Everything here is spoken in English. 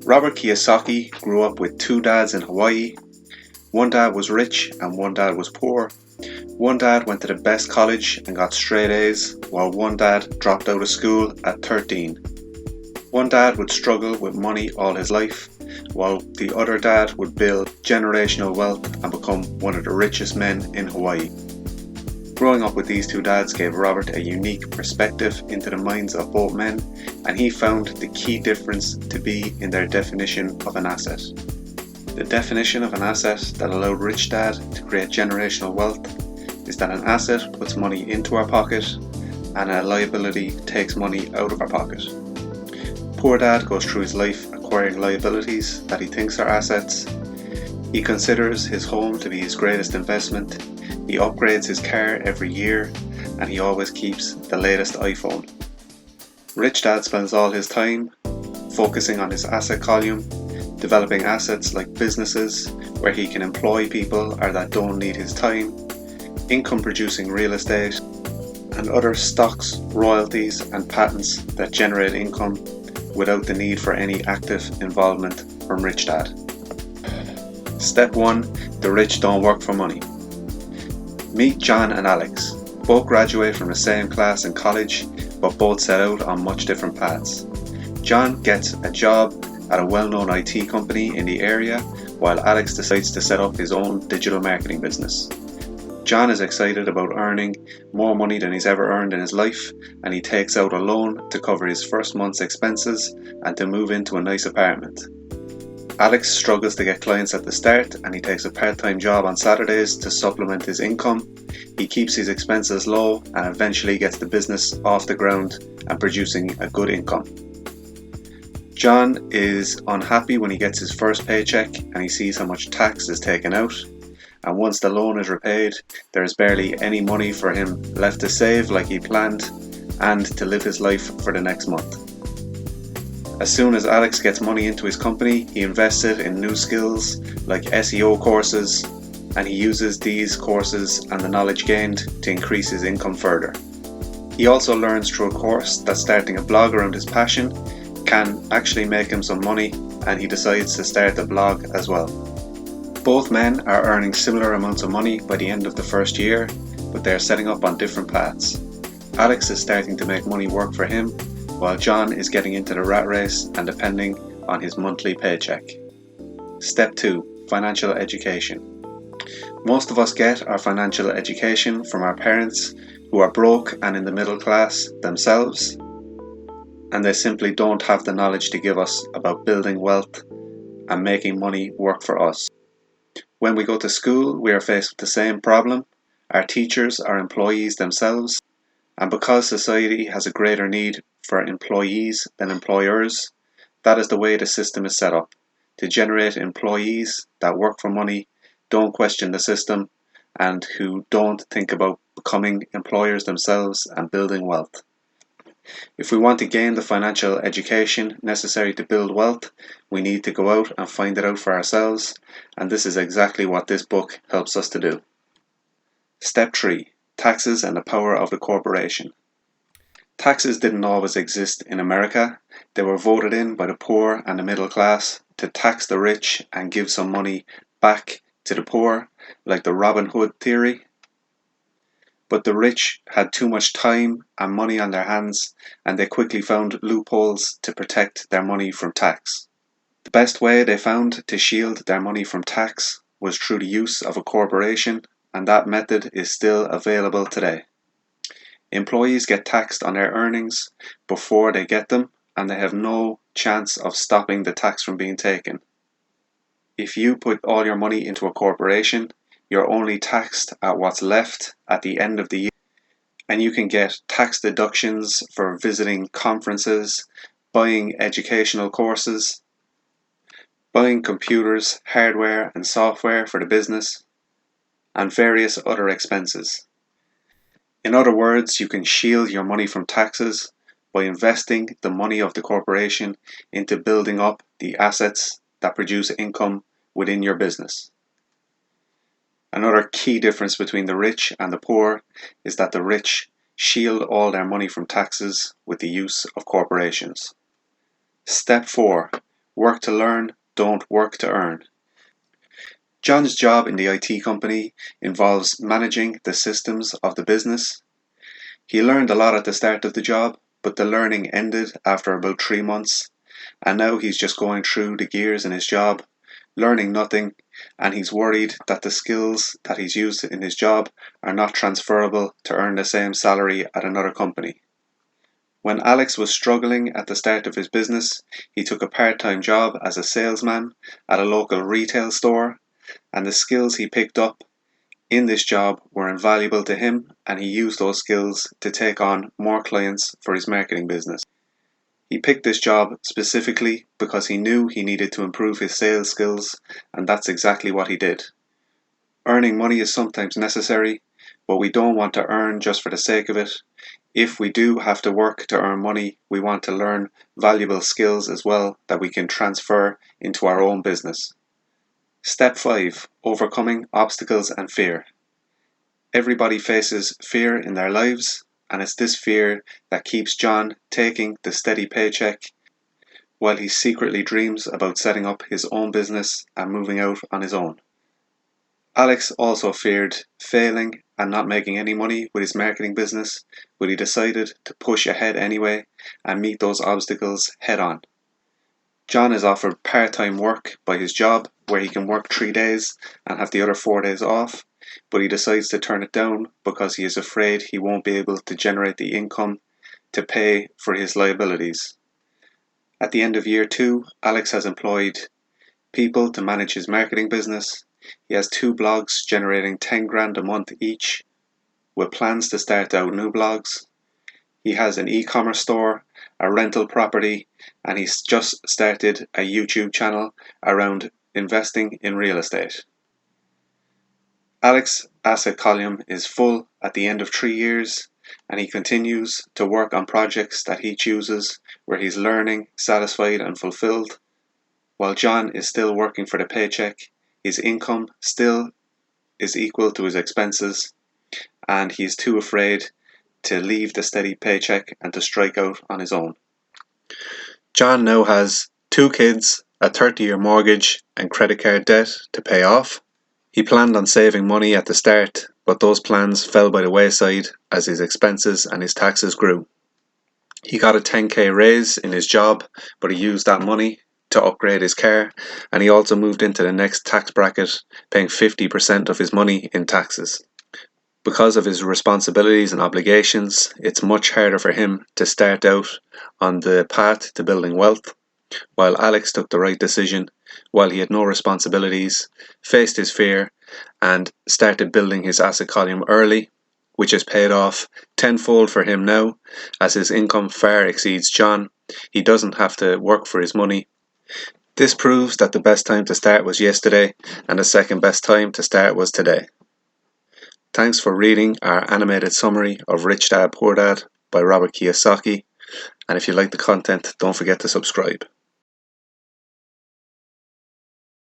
Robert Kiyosaki grew up with two dads in Hawaii. One dad was rich and one dad was poor. One dad went to the best college and got straight A's, while one dad dropped out of school at 13. One dad would struggle with money all his life, while the other dad would build generational wealth and become one of the richest men in Hawaii. Growing up with these two dads gave Robert a unique perspective into the minds of both men, and he found the key difference to be in their definition of an asset. The definition of an asset that allowed Rich Dad to create generational wealth is that an asset puts money into our pocket and a liability takes money out of our pocket. Poor Dad goes through his life acquiring liabilities that he thinks are assets. He considers his home to be his greatest investment. He upgrades his car every year, and he always keeps the latest iPhone. Rich Dad spends all his time focusing on his asset column, developing assets like businesses where he can employ people or that don't need his time, income producing real estate, and other stocks, royalties, and patents that generate income without the need for any active involvement from Rich Dad. Step 1. The rich don't work for money. Meet John and Alex. Both graduate from the same class in college, but both set out on much different paths. John gets a job at a well-known IT company in the area, while Alex decides to set up his own digital marketing business. John is excited about earning more money than he's ever earned in his life, and he takes out a loan to cover his first month's expenses and to move into a nice apartment. Alex struggles to get clients at the start, and he takes a part-time job on Saturdays to supplement his income. He keeps his expenses low and eventually gets the business off the ground and producing a good income. John is unhappy when he gets his first paycheck and he sees how much tax is taken out. And once the loan is repaid, there is barely any money for him left to save like he planned and to live his life for the next month. As soon as Alex gets money into his company, he invests it in new skills like SEO courses, and he uses these courses and the knowledge gained to increase his income further. He also learns through a course that starting a blog around his passion can actually make him some money, and he decides to start a blog as well. Both men are earning similar amounts of money by the end of the first year, but they are setting up on different paths. Alex is starting to make money work for him, while John is getting into the rat race and depending on his monthly paycheck. Step 2. Financial education. Most of us get our financial education from our parents who are broke and in the middle class themselves, and they simply don't have the knowledge to give us about building wealth and making money work for us. When we go to school, we are faced with the same problem. Our teachers are employees themselves, and because society has a greater need for employees than employers, that is the way the system is set up, to generate employees that work for money, don't question the system, and who don't think about becoming employers themselves and building wealth. If we want to gain the financial education necessary to build wealth, we need to go out and find it out for ourselves, and this is exactly what this book helps us to do. Step 3. Taxes and the power of the corporation. Taxes didn't always exist in America. They were voted in by the poor and the middle class to tax the rich and give some money back to the poor, like the Robin Hood theory. But the rich had too much time and money on their hands, and they quickly found loopholes to protect their money from tax. The best way they found to shield their money from tax was through the use of a corporation, and that method is still available today. Employees get taxed on their earnings before they get them, and they have no chance of stopping the tax from being taken. If you put all your money into a corporation, you're only taxed at what's left at the end of the year, and you can get tax deductions for visiting conferences, buying educational courses, buying computers, hardware and software for the business, and various other expenses. In other words, you can shield your money from taxes by investing the money of the corporation into building up the assets that produce income within your business. Another key difference between the rich and the poor is that the rich shield all their money from taxes with the use of corporations. Step 4. Work to learn, don't work to earn. John's job in the IT company involves managing the systems of the business. He learned a lot at the start of the job, but the learning ended after about 3 months, and now he's just going through the gears in his job, learning nothing, and he's worried that the skills that he's used in his job are not transferable to earn the same salary at another company. When Alex was struggling at the start of his business, he took a part-time job as a salesman at a local retail store, and the skills he picked up in this job were invaluable to him, and he used those skills to take on more clients for his marketing business. He picked this job specifically because he knew he needed to improve his sales skills, and that's exactly what he did. Earning money is sometimes necessary, but we don't want to earn just for the sake of it. If we do have to work to earn money, we want to learn valuable skills as well that we can transfer into our own business. Step 5. Overcoming obstacles and fear. Everybody faces fear in their lives, and it's this fear that keeps John taking the steady paycheck while he secretly dreams about setting up his own business and moving out on his own. Alex also feared failing and not making any money with his marketing business, but he decided to push ahead anyway and meet those obstacles head on. John is offered part-time work by his job where he can work 3 days and have the other 4 days off, but he decides to turn it down because he is afraid he won't be able to generate the income to pay for his liabilities. At the end of year 2, Alex has employed people to manage his marketing business. He has 2 blogs generating 10 grand a month each, with plans to start out new blogs. He has an e-commerce store, a rental property, and he's just started a YouTube channel around investing in real estate. Alex's asset column is full at the end of 3 years, and he continues to work on projects that he chooses where he's learning, satisfied and fulfilled. While John is still working for the paycheck, his income still is equal to his expenses, and he's too afraid to leave the steady paycheck and to strike out on his own. John now has 2 kids, a 30-year mortgage and credit card debt to pay off. He planned on saving money at the start, but those plans fell by the wayside as his expenses and his taxes grew. He got a 10k raise in his job, but he used that money to upgrade his car, and he also moved into the next tax bracket, paying 50% of his money in taxes. Because of his responsibilities and obligations, it's much harder for him to start out on the path to building wealth, while Alex took the right decision while he had no responsibilities, faced his fear, and started building his asset column early, which has paid off tenfold for him now, as his income far exceeds John. He doesn't have to work for his money. This proves that the best time to start was yesterday, and the second best time to start was today. Thanks for reading our animated summary of Rich Dad Poor Dad by Robert Kiyosaki, and if you like the content, don't forget to subscribe.